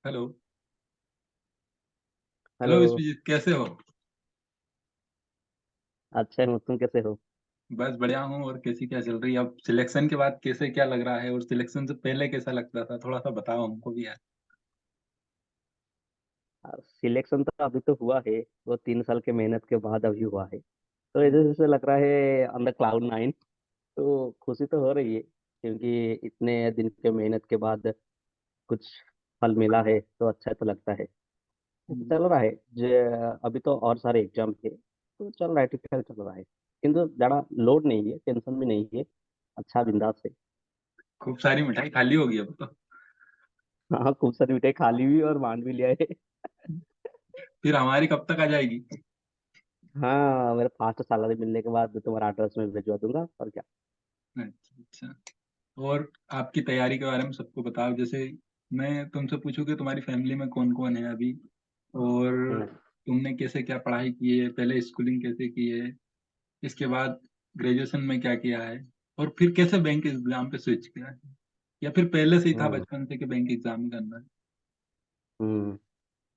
Hello. Hello hello. Vishwajeet, कैसे हो? अच्छा हूँ, तुम कैसे हो? बस बढ़िया हूँ। और कैसी क्या चल रही है? अब सिलेक्शन के बाद कैसे क्या लग रहा है, और सिलेक्शन से पहले कैसा लगता था? थोड़ा सा बताओ हमको भी यार। सिलेक्शन तो अभी तो हुआ है। वो 3 साल के मेहनत के बाद अभी हुआ है, तो हम्म। ऐसे जैसे लग रहा है ऑन द क्लाउड नाइन। तो खुशी तो हो रही है क्योंकि इतने दिन के मेहनत के बाद कुछ फल मिला है, तो अच्छा तो लगता है। ऐसे हम्म। चल रहा है। अभी तो और सारे एग्जाम है, तो चल रहा है, ठीक ठाक चल रहा है। किंतु ज़्यादा लोड नहीं है, टेंशन भी नहीं है। अच्छा, बिंदास है। खूब सारी मिठाई खाली होगी अब तो। हाँ, खूब सारी मिठाई खा ली भी और बांट भी लिया है। फिर हमारी कब तक आ जाएगी? हाँ, मेरे फर्स्ट सैलरी मिलने के बाद तुम्हारा एड्रेस में भिजवा दूंगा, और क्या। अच्छा अच्छा। और आपकी तैयारी के बारे में सबको बताओ। जैसे मैं तुमसे पूछूं कि तुम्हारी फैमिली में कौन कौन है अभी, और हम्म। तुमने कैसे क्या पढ़ाई की है, पहले स्कूलिंग कैसे की है, इसके बाद ग्रेजुएशन में क्या किया है, और फिर कैसे बैंक एग्जाम पे स्विच किया है, या फिर पहले से ही था हम्म। बचपन से कि बैंक एग्जाम ही करना है? हम्म।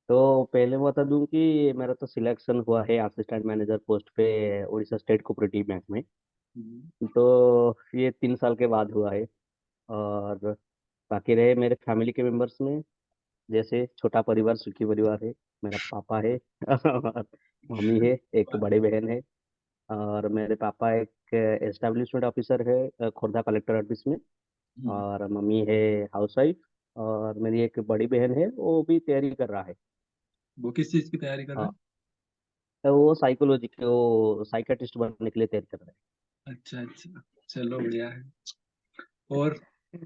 तो पहले बता दूं कि मेरा तो सिलेक्शन हुआ है असिस्टेंट मैनेजर पोस्ट पे, उड़ीसा स्टेट कोऑपरेटिव बैंक में। हम्म। तो ये 3 साल के बाद हुआ है। और बाकी रहे मेरे फैमिली के मेंबर्स में, जैसे छोटा परिवार सुखी परिवार है। मेरा पापा है और मम्मी है, एक बड़ी बहन है। और मेरे पापा एक एस्टेब्लिशमेंट ऑफिसर है, खुर्दा कलेक्टर ऑफिस में। हम्म। और मम्मी है हाउस वाइफ। और मेरी एक बड़ी बहन है, वो भी तैयारी कर रहा है। वो किस चीज की तैयारी कर रहे हाँ, हैं? तो वो साइकोलॉजी के, वो साइकेट्रिस्ट बनने के लिए तैयारी कर रहा अच्छा अच्छा, चलो बढ़िया है। और है।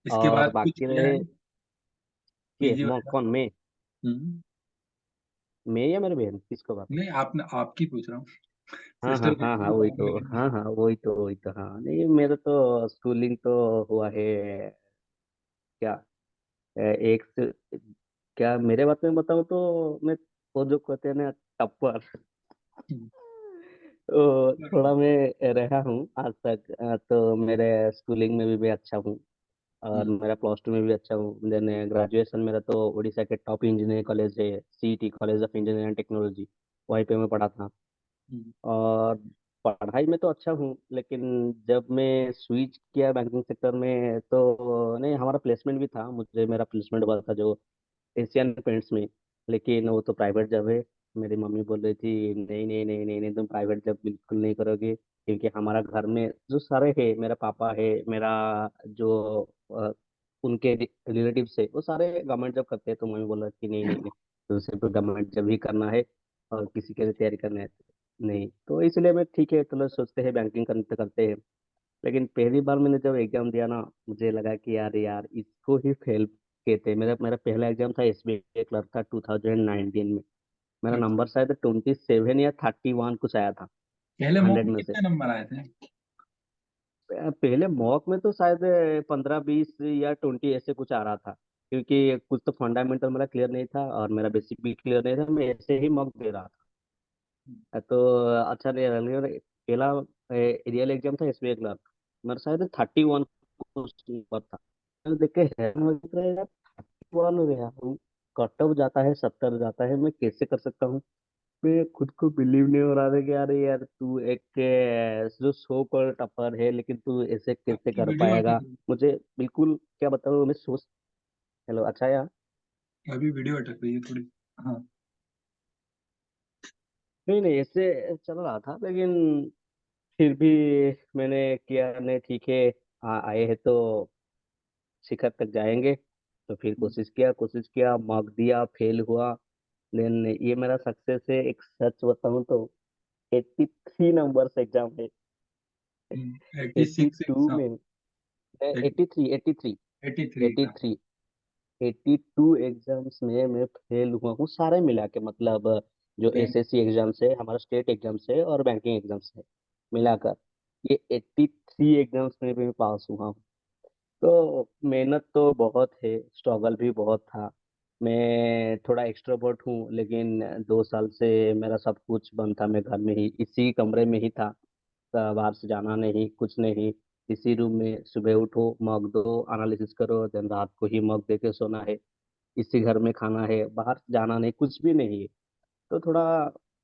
इसके और बाद कुछ बाकी किया है? रहे कि पीजी वगैरह? कौन, मैं? हम्म। मैं या मेरी बहन, किसको बात? नहीं, आपने आपकी पूछ रहा हूँ। हाँ सिस्टर हाँ का हाँ हाँ, तो वही बाद में तो, लेंगे। हाँ हाँ, वही तो हाँ, नहीं मेरा तो स्कूलिंग तो हुआ है। क्या, एक से, क्या मेरे बात में बताऊँ तो मैं, वो जो कहते हैं ना, टप्पर। हम्म। तो थोड़ा मैं रहा हूँ आज तक। तो मेरे स्कूलिंग में भी मैं अच्छा हूँ। और हम्म। मेरा +2 में भी अच्छा हूँ। देन ग्रेजुएशन मेरा तो उड़ीसा के टॉप इंजीनियरिंग कॉलेज है, CET, college of engineering and technology. वहीं पे मैं पढ़ा था। हम्म। और पढ़ाई में तो अच्छा हूँ, लेकिन जब मैं स्विच किया बैंकिंग सेक्टर में तो नहीं, हमारा प्लेसमेंट भी था, मुझे मेरा प्लेसमेंट हुआ था जो एशियन पेंट्स में। लेकिन वो तो प्राइवेट जॉब है। मेरी मम्मी बोल रही थी, नहीं नहीं नहीं नहीं नहीं, तुम प्राइवेट जॉब बिल्कुल नहीं करोगे, क्योंकि हमारा घर में जो सारे है, मेरा पापा है, मेरा जो उनके रिलेटिव्स है, वो सारे गवर्नमेंट जॉब करते हैं। तो मम्मी बोल रही थी, नहीं नहीं नहीं, तो सिर्फ गवर्नमेंट जॉब ही करना है, और किसी के लिए तैयारी करना है नहीं। तो इसलिए मैं, ठीक है चलो सोचते हैं बैंकिंग करते करते हैं। लेकिन पहली बार मैंने जब एग्जाम दिया ना, मुझे लगा कि यार यार इसको ही फेल कहते हैं। मेरा मेरा पहला एग्जाम था एसबीआई क्लर्क का, 2019 में। मेरा अच्छा। नंबर शायद 27 या 31 कुछ आया था, पहले मॉक 100 में में से। कितने नंबर आए थे? पहले मॉक में तो शायद 15 20 या 20 ऐसे कुछ आ रहा था, क्योंकि कुछ तो फंडामेंटल मेरा क्लियर नहीं था और मेरा बेसिक भी क्लियर नहीं था, मैं ऐसे ही मॉक दे रहा था। तो अच्छा नहीं लगा। पहला रियल एग्जाम था एसबीआई क्लर्क, मेरा शायद 31 कुछ नंबर था। मैंने देख के हैरान हो गया यार, 31 हो गया। कट ऑफ जाता है 70 जाता है, मैं कैसे कर सकता हूँ? मैं खुद को बिलीव नहीं हो रहा था कि अरे यार तू एक जो सो कर टपर है, लेकिन तू ऐसे कैसे आपकी कर वीडियो अटक पाएगा? रही मुझे बिल्कुल, क्या बताऊँ मैं सोच। हेलो, अच्छा यार। है। अभी वीडियो अटक रही है थोड़ी। हाँ। नहीं नहीं, ऐसे चल रहा था, लेकिन फिर भी मैंने किया, नहीं ठीक है, आए हैं तो शिखर तक जाएंगे। तो फिर कोशिश किया, मॉक दिया, फेल हुआ। देन ये मेरा सक्सेस है, एक सच बताऊं तो 83 नंबर एग्जाम है। 86 टू एग्जाम? में 83, 83, 83 एग्जाम? 83, 82 एग्जाम्स में मैं फेल हुआ हूँ, सारे मिला के, मतलब जो बैंक? एसएससी एग्जाम्स है, हमारा स्टेट एग्जाम्स है, और बैंकिंग एग्जाम्स है, मिलाकर ये 83 एग्जाम्स में भी मैं पास हुआ हूँ। तो मेहनत तो बहुत है, स्ट्रगल भी बहुत था। मैं थोड़ा एक्सट्रोवर्ट हूँ, लेकिन 2 साल से मेरा सब कुछ बंद था, मैं घर में ही, इसी कमरे में ही था। बाहर से जाना नहीं, कुछ नहीं। इसी रूम में सुबह उठो, मॉक दो, एनालिसिस करो, देन रात को ही मॉक दे के सोना है। इसी घर में खाना है, बाहर जाना नहीं, कुछ भी नहीं है। तो थोड़ा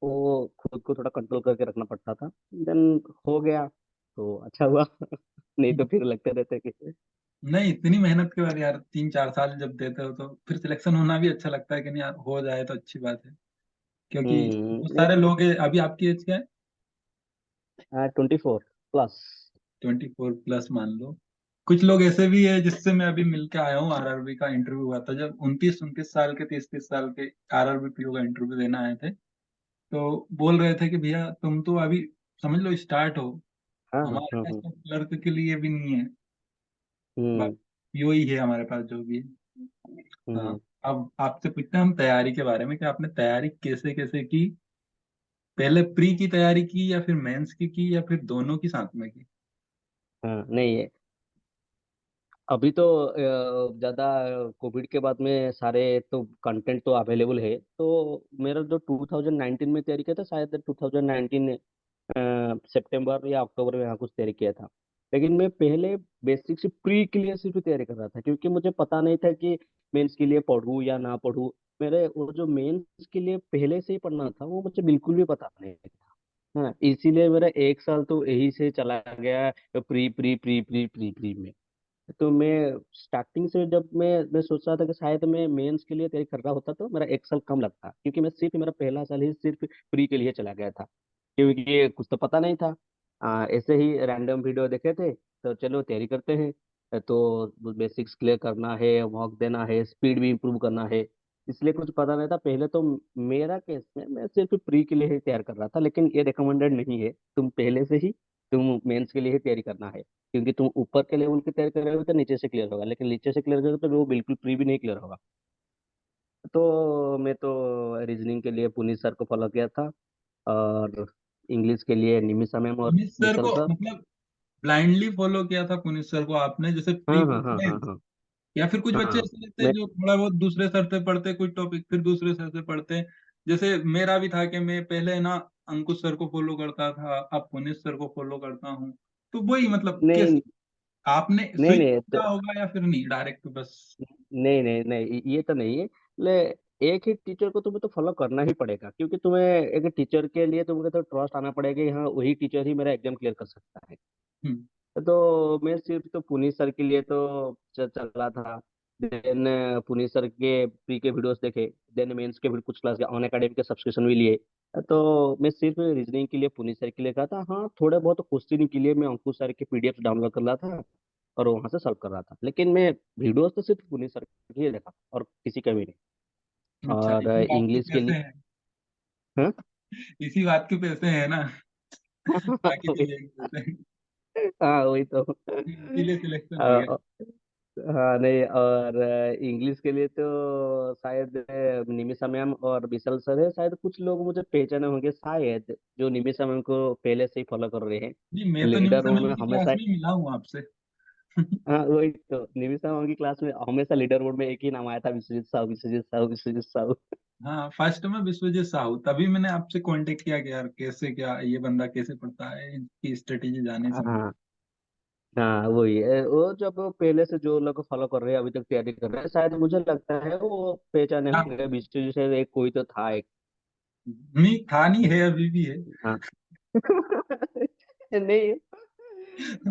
वो खुद को थोड़ा कंट्रोल करके रखना पड़ता था। देन हो गया तो अच्छा हुआ। नहीं तो फिर लगते रहते कि नहीं, इतनी मेहनत के बाद यार 3-4 साल जब देते हो तो फिर सिलेक्शन होना भी अच्छा लगता है कि नहीं यार, हो जाए तो अच्छी बात है। क्योंकि बहुत सारे लेकिन लोग हैं। अभी आपकी एज क्या है? 24+। 24 प्लस मान लो। कुछ लोग ऐसे भी है जिससे मैं अभी मिल के आया हूँ, आरआरबी का इंटरव्यू हुआ था जब 29-29 साल के, 30-30 साल के आरआरबी पीओ का इंटरव्यू देना आए थे। तो बोल रहे थे कि भैया तुम तो अभी समझ लो स्टार्ट हो, हाँ हाँ हमारे हाँ पास हाँ। तो क्लर्क के लिए भी नहीं है, बस हम्म पीओ ही है हमारे पास जो भी है। हाँ। हम्म अब आपसे पूछते हैं हम तैयारी के बारे में कि आपने तैयारी कैसे कैसे की। पहले प्री की तैयारी की या फिर मेंस की या फिर दोनों की साथ में की? हाँ, नहीं अभी तो ज़्यादा कोविड के बाद में सारे तो कंटेंट तो अवेलेबल है। तो मेरा जो 2019 में तैयारी किया था, शायद 2019 सितंबर या अक्टूबर में यहाँ कुछ तैयारी किया था। लेकिन मैं पहले बेसिक से प्री के लिए सिर्फ तैयारी कर रहा था, क्योंकि मुझे पता नहीं था कि मेंस के लिए पढ़ूँ या ना पढ़ूँ। मेरे वो जो मेंस के लिए पहले से ही पढ़ना था वो मुझे बिल्कुल भी पता नहीं था। हाँ, इसीलिए मेरा 1 साल तो यही से चला गया, pre pre pre pre pre pre में। तो मैं स्टार्टिंग से जब मैं सोच रहा था कि शायद मैं मेंस के लिए तैयारी कर रहा होता तो मेरा 1 साल कम लगता, क्योंकि मैं सिर्फ मेरा पहला साल ही सिर्फ प्री के लिए चला गया था। क्योंकि कुछ तो पता नहीं था। ऐसे ही रैंडम वीडियो देखे थे तो चलो तैयारी करते हैं। तो बेसिक्स क्लियर करना है, मॉक देना है, स्पीड भी इम्प्रूव करना है। इसलिए कुछ पता नहीं था पहले तो। मेरा केस में मैं सिर्फ प्री के लिए ही तैयार कर रहा था, लेकिन ये रिकमेंडेड नहीं है तुम पहले से ही तुम मेंस के लिए ही तैयारी करना है। क्योंकि तुम ऊपर के लेवल की तैयारी कर रहे हो तो नीचे से क्लियर होगा, लेकिन नीचे से क्लियर करोगे तो वो बिल्कुल प्री भी नहीं क्लियर होगा। तो मैं तो रीजनिंग के लिए पुनीत सर को फॉलो किया था, और इंग्लिश के लिए निमिषा मैम और पुनीत सर विशल को सर। मतलब ब्लाइंडली फॉलो किया था पुनीत सर को आपने, जैसे प्री हाँ हाँ हाँ हाँ प्रिलिम्स? हाँ या फिर कुछ बच्चे हाँ। ऐसे रहते हैं मैं जो थोड़ा बहुत दूसरे सर से पढ़ते कुछ टॉपिक, फिर दूसरे सर से पढ़ते हैं। जैसे मेरा भी था कि मैं पहले ना अंकुश सर को फॉलो करता था, अब पुनीत सर को फॉलो करता हूँ। तो वही मतलब नहीं कैसे आपने नहीं स्विच नहीं किया होगा या फिर नहीं डायरेक्ट बस? नहीं नहीं नहीं, ये तो नहीं है। ले एक ही टीचर को तुम्हें तो फॉलो करना ही पड़ेगा, क्योंकि तुम्हें एक टीचर के लिए तुम्हें तो ट्रस्ट आना पड़ेगा कि हाँ वही टीचर ही मेरा एग्जाम क्लियर कर सकता है। हम्म। तो मैं सिर्फ तो पुनीत सर के लिए तो चला था। देन पुनीत सर के प्री के वीडियोस देखे। देन मेंस के भी कुछ क्लास के ऑन अकेडमी के सब्सक्रिप्शन भी लिए। तो मैं सिर्फ रीजनिंग के लिए पुनीत सर के लिए कहा था। हाँ, थोड़े बहुत क्वेश्चन के लिए मैं अंकुश सर के पीडीएफ डाउनलोड कर रहा था और वहां से सॉल्व कर रहा था, लेकिन मैं वीडियोस तो सिर्फ पुनीत सर के लिए देखा और किसी का भी नहीं। अच्छा, और इसी बात के इंग्लिश के पैसे लिए। हैं। हाँ। इसी बात के पैसे हैं ना, बाकी चीजें के पैसे हैं। हाँ वही तो। इसीलिए सिलेक्शन हो गया। अ, हाँ नहीं, और इंग्लिश के लिए तो शायद निमिषा मैम और विशल सर है, शायद कुछ लोग मुझे पहचाने होंगे शायद, जो निमिषा मैम को पहले से ही फॉलो कर रहे हैं। जी, मैं तो लीडर निमिषा रोल मैम में की क्लास हमेशा। में मिला हूँ आपसे। हाँ वही तो, निमिषा मैम की क्लास में हमेशा लीडर बोर्ड में एक ही नाम आया था, विश्वजीत साहू, विश्वजीत साहू, विश्वजीत साहू। हाँ, फर्स्ट में विश्वजीत साहू, तभी मैंने आपसे कांटेक्ट किया कि यार कैसे क्या ये बंदा कैसे पढ़ता है, इसकी स्ट्रेटेजी जाने समझ। हाँ हाँ वही है। वो जब पहले से जो लोग फॉलो कर रहे हैं, अभी तक तैयारी कर रहे हैं, शायद मुझे लगता है वो पहचाने हाँ, होंगे। विश्वजीत से एक कोई तो था एक। नहीं था, नहीं है, अभी भी है। हाँ। नहीं,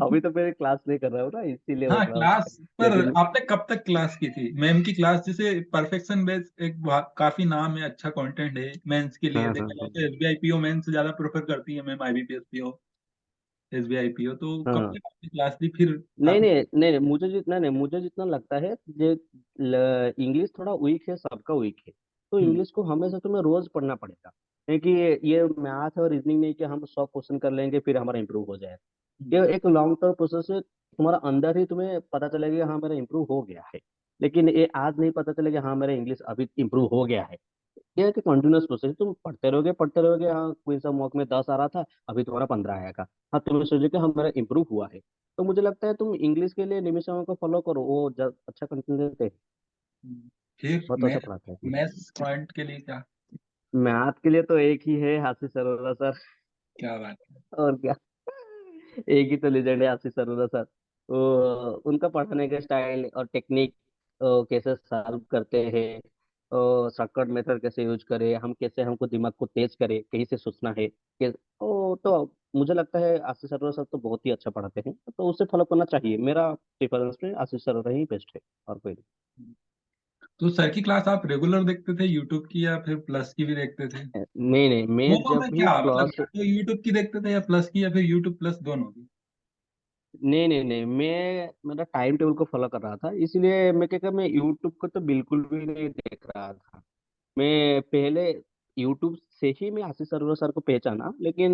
अभी तो मेरे क्लास नहीं कर रहा हूँ ना, इसीलिए हाँ, बोल रहा हूँ। क्लास पर लेकिन आपने कब तक क्लास की थी मैम की क्लास? जैसे परफेक्शन बेस एक काफी नाम है, अच्छा कंटेंट है मेंस के लिए। हाँ हाँ देखा जाए हाँ तो एसबीआई पीओ मेंस ज्यादा प्रेफर करती है ma'am, IBPS PO, SBI PO. तो कब हाँ। तक आपकी क्लास थी फिर? नहीं आप नहीं नहीं नहीं, मुझे जितना लगता है, जे इंग्लिश थोड़ा वीक है, सबका वीक है। तो हम्म, इंग्लिश को हमेशा तुम्हें रोज पढ़ना पड़ेगा, क्योंकि ये मैथ और रीजनिंग नहीं कि हम 100 क्वेश्चन कर लेंगे फिर हमारा इंप्रूव हो जाए। हम्म, ये एक लॉन्ग टर्म प्रोसेस है, तुम्हारा अंदर ही तुम्हें पता चलेगा कि हाँ मेरा इंप्रूव हो गया है। लेकिन ये आज नहीं पता चलेगा हाँ मेरा इंग्लिश अभी इंप्रूव हो गया है। ये है कि कंटिन्यूस प्रोसेस, तुम पढ़ते रहोगे। हाँ, कोई सा मॉक में 10 आ रहा था, अभी तुम्हारा 15 आएगा। हाँ, तुम्हें सोचो कि हाँ मेरा इंप्रूव हुआ है। तो मुझे लगता है तुम इंग्लिश के लिए निमिषा को फॉलो करो, वो अच्छा कंटेंट देते हैं, फिर बहुत अच्छा पढ़ाते हैं। मैथ्स पॉइंट के लिए क्या? मैथ के लिए तो एक ही है, आशीष अरोड़ा सर। क्या बात है। और क्या, एक ही तो लेजेंड है आशीष अरोड़ा सर। वो उनका पढ़ाने का स्टाइल और टेक्निक, कैसे सॉल्व करते हैं, शॉर्टकट मेथड कैसे यूज करें, हम कैसे हमको दिमाग को तेज करें, कहीं से सोचना है तो मुझे लगता है आशीष अरोड़ा सर तो बहुत ही अच्छा पढ़ाते हैं, तो उसे फॉलो करना चाहिए। मेरा प्रेफरेंस में आशीष अरोड़ा ही बेस्ट है, और कोई तो सर की क्लास आप रेगुलर देखते थे यूट्यूब की, या फिर प्लस की भी देखते थे? नहीं। नहीं नहीं, मैं दोनों जब में भी क्या मतलब, क्लास, या तो यूट्यूब की देखते थे या प्लस की, या फिर यूट्यूब प्लस दोनों की? नहीं नहीं नहीं, मैं मेरा टाइम टेबल को फॉलो कर रहा था, इसलिए मैं क्या मैं यूट्यूब को तो बिल्कुल भी नहीं देख रहा था। मैं पहले यूट्यूब से ही मैं आशीष अरोड़ा सर को पहचाना, लेकिन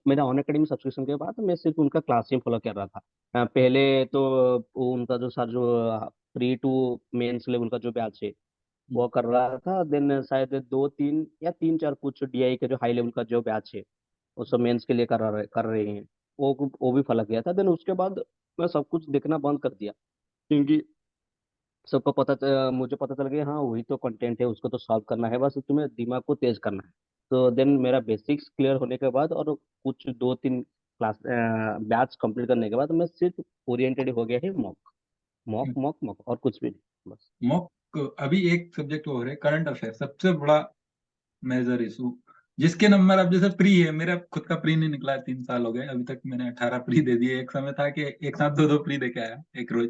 मेरा ऑन अकेडमी सब्सक्रिप्शन के बाद मैं सिर्फ उनका क्लास ही फॉलो कर रहा था। पहले तो वो उनका जो सर जो प्री टू मेंस लेवल का जो बैच है हम्म। वो कर रहा था। देन शायद दो तीन या तीन चार कुछ डीआई के जो हाई लेवल का जो बैच है वो सब मेंस के लिए कर रहे हैं, वो भी फॉलो किया था। देन उसके बाद मैं सब कुछ देखना बंद कर दिया, क्योंकि सबको मुझे पता चल गया, हाँ वही तो कंटेंट है, उसको तो सॉल्व करना है, बस तुम्हें दिमाग को तेज करना है। तो देन मेरा बेसिक्स क्लियर होने के बाद और कुछ दो तीन क्लास बैच कंप्लीट करने के बाद मैं सिर्फ ओरिएंटेड हो गया है मॉक मॉक मॉक मॉक, और कुछ भी नहीं बस। मॉक अभी एक सब्जेक्ट और है, करंट अफेयर, सबसे बड़ा मेजर इशू। जिसके नंबर अब जैसे प्री है, मेरा खुद का प्री नहीं निकला है, 3 साल हो गए अभी तक, मैंने 18 प्री दे दिए। एक समय था कि एक साथ दो दो प्री दे के आया एक रोज।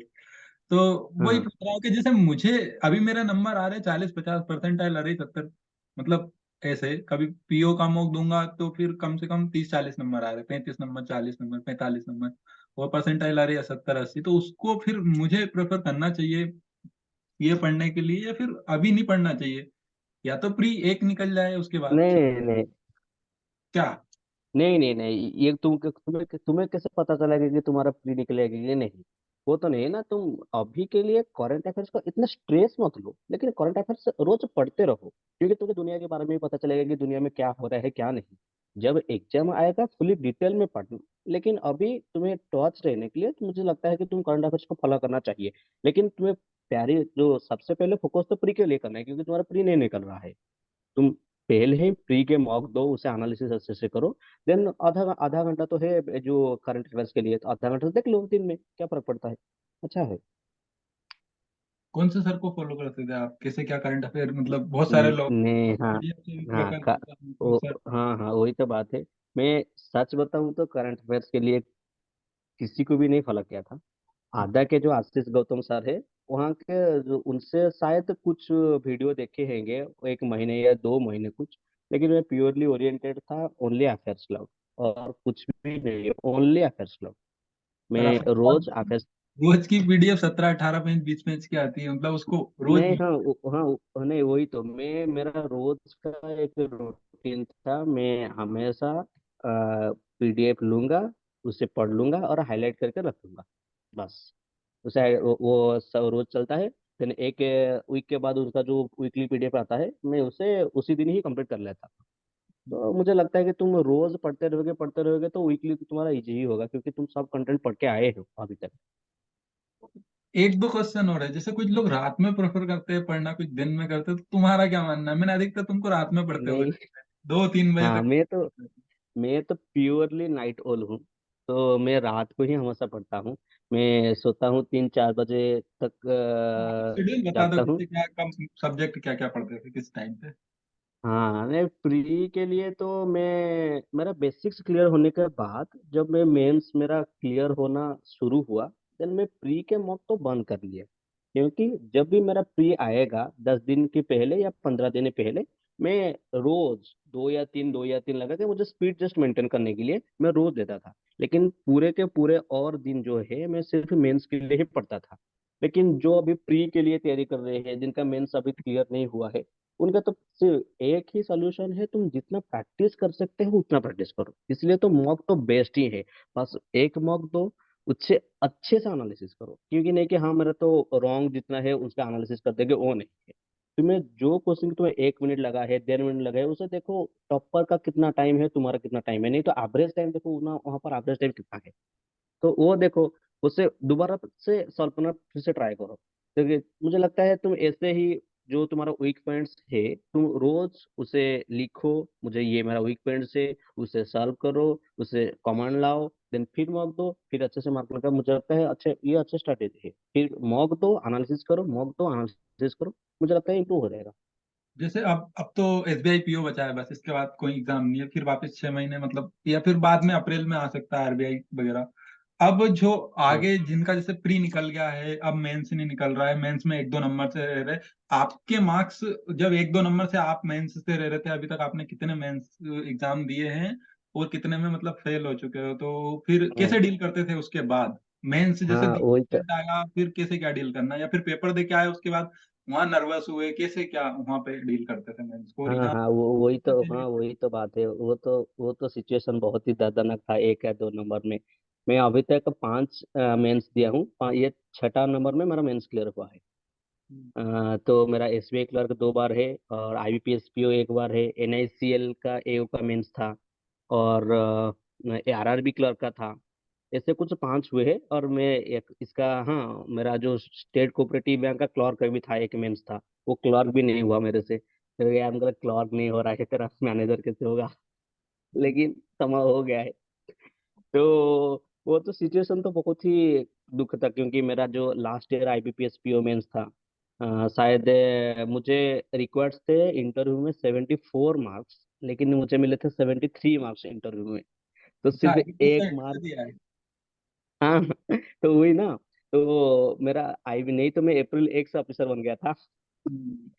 तो वही हाँ पूछ रहा हूँ कि जैसे मुझे अभी मेरा नंबर आ रहे 40-50 परसेंटाइल आ रही 70, मतलब ऐसे कभी पीओ का मौक दूंगा तो फिर कम से कम 30-40 नंबर आ रहे, 35 नंबर, 40 नंबर, 45 नंबर, वो परसेंटाइल आ रही है 70-80। तो उसको फिर मुझे प्रेफर करना चाहिए ये पढ़ने के लिए, या फिर अभी नहीं पढ़ना चाहिए? या तो प्री एक निकल जाए उसके बाद नहीं फिर नहीं नहीं क्या? नहीं नहीं नहीं, ये तुम्हें तुम्हें कैसे पता चलेगा कि तुम्हारा प्री निकलेगा कि नहीं? वो तो नहीं है ना। तुम अभी के लिए करंट अफेयर्स का इतना स्ट्रेस मत लो, लेकिन करंट अफेयर्स रोज पढ़ते रहो, क्योंकि तुम्हें दुनिया के बारे में भी पता चलेगा कि दुनिया में क्या हो रहा है क्या नहीं। जब एग्जाम आएगा फुली डिटेल में पढ़ना, लेकिन अभी तुम्हें टॉच रहने के लिए तो मुझे लगता है कि तुम करंट अफेयर्स को फॉलो करना चाहिए। लेकिन तुम्हें प्यारी जो सबसे पहले फोकस तो प्री के लिए करना है, क्योंकि तुम्हारा प्री नहीं निकल रहा है। तुम पहले ही प्री के मॉक दो, उसे एनालिसिस अच्छे से करो। देन आधा आधा घंटा तो है जो करंट अफेयर्स के लिए, तो आधा घंटा तो देख लो दिन में, क्या फर्क पड़ता है, अच्छा है। कौन से सर को फॉलो करते थे आप? कैसे क्या करंट अफेयर, मतलब बहुत सारे लोग नहीं, हाँ पीडीएफ से भी हाँ प्रेफर करते हैं तो सर। हाँ हाँ, वही तो बात है। मैं सच बताऊं तो करंट अफेयर्स के लिए किसी को भी नहीं फॉलो किया था। आधा के जो आशीष गौतम सर है, वहाँ के जो उनसे शायद कुछ वीडियो देखे होंगे, 1 महीने या 2 महीने कुछ। लेकिन मैं प्योरली ओरिएंटेड था ओनली अफेयर्स लव, और कुछ भी नहीं, ओनली अफेयर्स लव। और मैं रोज अफेयर्स, रोज की पीडीएफ 17-18 पेज, 20 पेज की आती है, मतलब उसको रोज नहीं हाँ हाँ नहीं वही तो मेरा रोज का एक रूटीन था। मैं हमेशा पीडीएफ लूंगा, उसे पढ़ लूंगा और हाईलाइट करके रख लूंगा, बस। उसे वो सब रोज चलता है। फिर एक वीक के बाद उसका जो वीकली पीडीएफ आता है, मैं उसे उसी दिन ही कंप्लीट कर लेता। तो मुझे लगता है कि तुम रोज पढ़ते रहोगे तो वीकली तो तुम्हारा इजी ही होगा, क्योंकि तुम सब कंटेंट पढ़ के आए हो अभी तक। एक दो क्वेश्चन और है, जैसे कुछ लोग रात में प्रेफर करते हैं पढ़ना, कुछ दिन में करते हैं, तो तुम्हारा क्या मानना है? मैंने अधिकतर तुमको रात में पढ़ते हुए नहीं, देखा है, 2-3 बजे हाँ तक। मैं तो प्योरली नाइट ओल हूँ, तो मैं रात को ही हमेशा पढ़ता हूँ। मैं सोता हूँ 3-4 बजे तक, शेड्यूल बता दो जागता हूँ। कितने क्या कम सब्जेक्ट क्या क्या पढ़ते थे किस टाइम पे? हाँ नहीं, प्री के लिए तो मैं मेरा बेसिक्स क्लियर होने के बाद जब मैं मेंस मेरा क्लियर होना शुरू हुआ, देन मैं प्री के मॉक तो बंद कर लिया। क्योंकि जब भी मेरा प्री आएगा 10 दिन के पहले या 15 दिन पहले, मैं रोज 2 या 3 लगा के, मुझे स्पीड जस्ट मेंटेन करने के लिए मैं रोज देता था। लेकिन पूरे के पूरे और दिन जो है मैं सिर्फ मेंस के लिए ही पढ़ता था। लेकिन जो अभी प्री के लिए तैयारी कर रहे हैं, जिनका मेंस अभी क्लियर नहीं हुआ है, उनका तो सिर्फ एक ही सॉल्यूशन है, तुम जितना प्रैक्टिस कर सकते हो उतना प्रैक्टिस करो। इसलिए तो मॉक तो बेस्ट ही है। बस एक मॉक दो, उससे अच्छे से एनालिसिस करो, क्योंकि नहीं कि हाँ मेरा तो रॉन्ग जितना है उसका एनालिसिस कर देंगे, वो नहीं है। तुम्हें जो क्वेश्चन तुम्हें 1 मिनट लगा है, 1.5 मिनट लगा है, उसे देखो टॉपर का कितना टाइम है, तुम्हारा कितना टाइम है, नहीं तो एवरेज टाइम देखो ना, वहाँ पर एवरेज टाइम कितना है, तो वो देखो, उससे दोबारा से सॉल्व करना फिर से ट्राई करो। क्योंकि मुझे लगता है तुम ऐसे ही जो तुम्हारा वीक पॉइंट्स है तुम रोज उसे लिखो, मुझे ये मेरा वीक पॉइंट्स है, उसे सॉल्व करो, उसे कमांड लाओ, देन फिर मॉक दो, फिर अच्छे से मार्क लगा। मुझे लगता है अच्छे, ये अच्छे स्ट्रैटेजी है। फिर मॉक दो, एनालिसिस करो, मॉक दो, एनालिसिस करो, मुझे लगता है इंप्रूव हो जाएगा। जैसे अब तो एसबीआई पीओ बचा है बस, इसके बाद कोई एग्जाम नहीं है, फिर वापस 6 महीने मतलब, या फिर बाद में अप्रैल में आ सकता है आरबीआई वगैरह। अब जो हाँ आगे जिनका जैसे प्री निकल गया है, अब मेंस नहीं निकल रहा है, मेंस में 1-2 नंबर से रह रहे, आपके मार्क्स जब 1-2 नंबर से आप मेंस से रह रहे थे, अभी तक आपने कितने मेंस एग्जाम दिए हैं और कितने में मतलब फेल हो चुके हो, तो फिर हाँ कैसे डील करते थे उसके बाद? मेंस जैसे हाँ, वही तो। रिजल्ट आया, फिर कैसे क्या डील करना, या फिर पेपर दे के आए उसके बाद वहां नर्वस हुए, कैसे क्या वहां पे डील करते थे मेंस को, और हाँ यहाँ हाँ, वो वही तो, हाँ पे? वही तो बात है। वो तो सिचुएशन बहुत ही दर्दनाक था 1 या 2 नंबर में। मैं अभी तक 5 मेंस दिया हूँ, ये छठा नंबर में मेरा मेंस क्लियर हुआ है। तो मेरा एसबीआई क्लर्क 2 बार है, और आईबीपीएस पीओ 1 बार है, एनआईसीएल का एओ का मेंस था, और आरआरबी क्लर्क का था। ऐसे कुछ 5 हुए हैं। और मैं एक इसका, हाँ, मेरा जो स्टेट कोऑपरेटिव बैंक का क्लर्क भी था, एक मेंस था, वो क्लर्क भी नहीं हुआ मेरे से। तो यार मेरा क्लर्क नहीं हो रहा है, तेरा मैनेजर कैसे होगा? लेकिन समा हो गया है। तो वो तो सिचुएशन तो बहुत ही दुख था, क्योंकि मेरा जो last year IBPS PO mains था, शायद मुझे रिक्वायर्ड थे इंटरव्यू में 74 मार्क्स, लेकिन मुझे मिले थे 73 मार्क्स इंटरव्यू में। तो अच्छा, सिर्फ IBPS का एक इंटरव्यू मार्क। दिया है? हाँ तो वही ना। तो मेरा आईबी नहीं तो मैं अप्रैल 1 से ऑफिसर बन गया था। हम्म।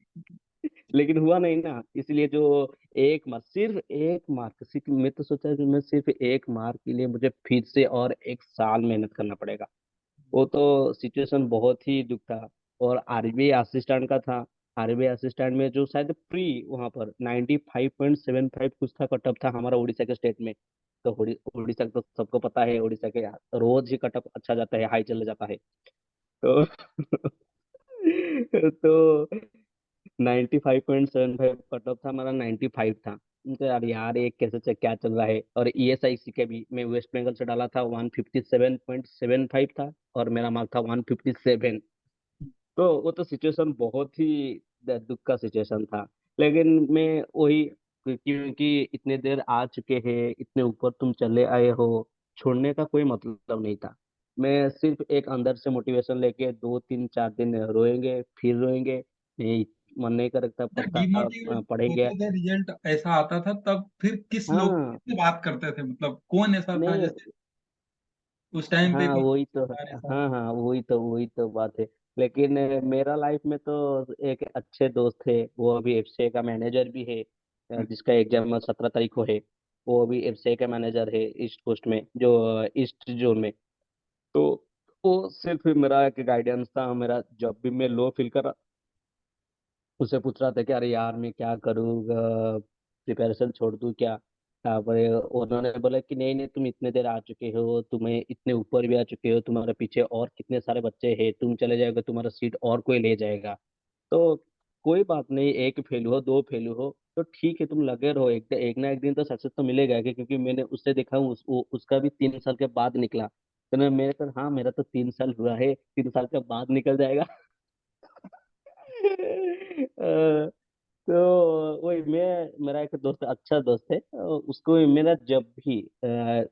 लेकिन हुआ नहीं ना, इसलिए जो एक मार्क, सिर्फ एक मार्क, सिर्फ मैं तो सोचा कि मैं सिर्फ एक मार्क के लिए मुझे फिर से और 1 साल मेहनत करना पड़ेगा। वो तो सिचुएशन बहुत ही दुख था। और आरबीआई असिस्टेंट का था। आरबीआई असिस्टेंट में जो शायद प्री वहां पर 95.75 कुछ था, कट ऑफ था हमारा उड़ीसा के स्टेट में। तो उड़ीसा तो सबको पता है, उड़ीसा के रोज ही कट ऑफ अच्छा जाता है, हाई चले जाता है। तो तो 95.75 कट ऑफ था हमारा, 95 था। तो यार यार ये कैसे क्या चल रहा है? और ईएसआईसी के भी मैं वेस्ट बंगाल से डाला था, 157.75 था, और मेरा मार्क था 157। तो वो तो सिचुएशन बहुत ही दुख का सिचुएशन था। लेकिन मैं वही, क्योंकि इतने देर आ चुके हैं, इतने ऊपर तुम चले आए हो, छोड़ने का कोई मतलब नहीं था। मैं सिर्फ एक अंदर से मोटिवेशन लेके 2 3 4 दिन रोएंगे, फिर रोएंगे, नहीं, मन नहीं करता, जब पढ़ता, डिमोटिवेट पढ़ेंगे। होते थे, रिजल्ट ऐसा आता था, तब फिर किस लोग हाँ, से बात करते थे, मतलब कौन ऐसा था नहीं, जैसे उस टाइम पे हाँ कोई वही तो, ऐसा? हाँ हाँ, वही तो बात है। लेकिन मेरा लाइफ में तो एक अच्छे दोस्त थे, वो अभी एफसीआई का मैनेजर भी है, जिसका एग्जाम 17 तारीख को है। वो अभी एफसीआई का मैनेजर है ईस्ट कोस्ट में, जो ईस्ट जोन में। तो वो सिर्फ मेरा एक गाइडेंस था, मेरा जब भी मैं लो फील कर, उससे पूछ रहा था कि अरे यार मैं क्या करूँ, प्रिपरेशन छोड़ दूँ क्या? तारपरे उन्होंने बोला कि नहीं नहीं, तुम इतने देर आ चुके हो, तुम्हें इतने ऊपर भी आ चुके हो, तुम्हारे पीछे और कितने सारे बच्चे हैं, तुम चले जाओगे तुम्हारा सीट और कोई ले जाएगा। तो कोई बात नहीं, एक फेल हो, 2 फेल हो, तो ठीक है, तुम लगे रहो, एक एक ना एक दिन तो सक्सेस तो मिलेगा। क्योंकि मैंने उससे देखा हूँ, उसका भी 3 साल के बाद निकला। तो मेरे कहा हाँ, मेरा तो 3 साल हुआ है, 3 साल के बाद निकल जाएगा। तो वही मैं, मेरा एक दोस्त, अच्छा दोस्त है, उसको मेरा जब भी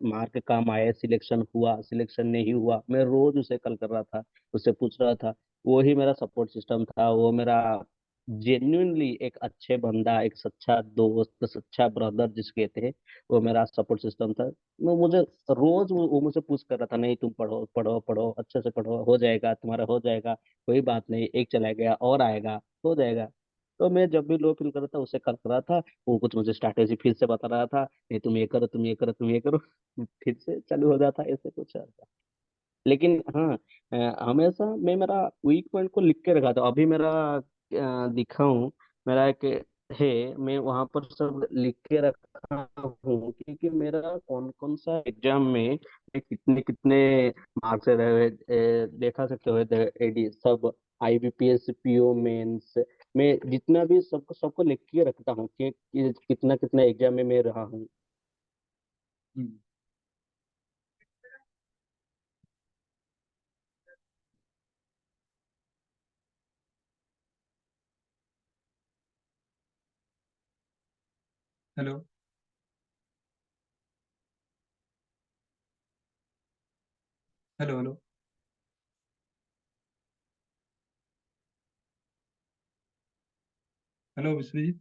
मार्क काम आया, सिलेक्शन हुआ सिलेक्शन नहीं हुआ, मैं रोज उसे कॉल कर रहा था, उससे पूछ रहा था। वो ही मेरा सपोर्ट सिस्टम था, वो मेरा जेन्युइनली एक अच्छे बंदा, एक सच्चा दोस्त, सच्चा ब्रदर जिसके थे, वो मेरा सपोर्ट सिस्टम था। वो मुझे रोज वो मुझसे पूछ कर रहा था, नहीं तुम पढ़ो पढ़ो पढ़ो, अच्छे से पढ़ो, हो जाएगा तुम्हारा, हो जाएगा, कोई बात नहीं, एक चला गया और आएगा, हो जाएगा। तो मैं जब भी लो फील कर रहा था उसे कर रहा था, वो कुछ मुझे स्ट्रैटेजी फिर से बता रहा था, नहीं तुम ये करो, तुम ये करो, तुम ये करो, फिर से चालू हो जाता ऐसे कुछ आता। लेकिन हाँ, हमेशा मैं मेरा वीक पॉइंट को लिख के रखा था। अभी मेरा दिखाऊं, मेरा एक है, मैं वहां पर सब लिख के रखा हूँ, क्योंकि मेरा कौन कौन सा एग्जाम में मैं कितने कितने मार्क्स रहे, देखा सकते हो, एडी सब, आईबीपीएस पीओ मेंस, मैं जितना भी सबको सबको लिख के रखता हूँ कि कितना कितना एग्जाम में मैं रहा हूँ। हम्म। Hello. Hello. Hello. Hello Vishwajeet.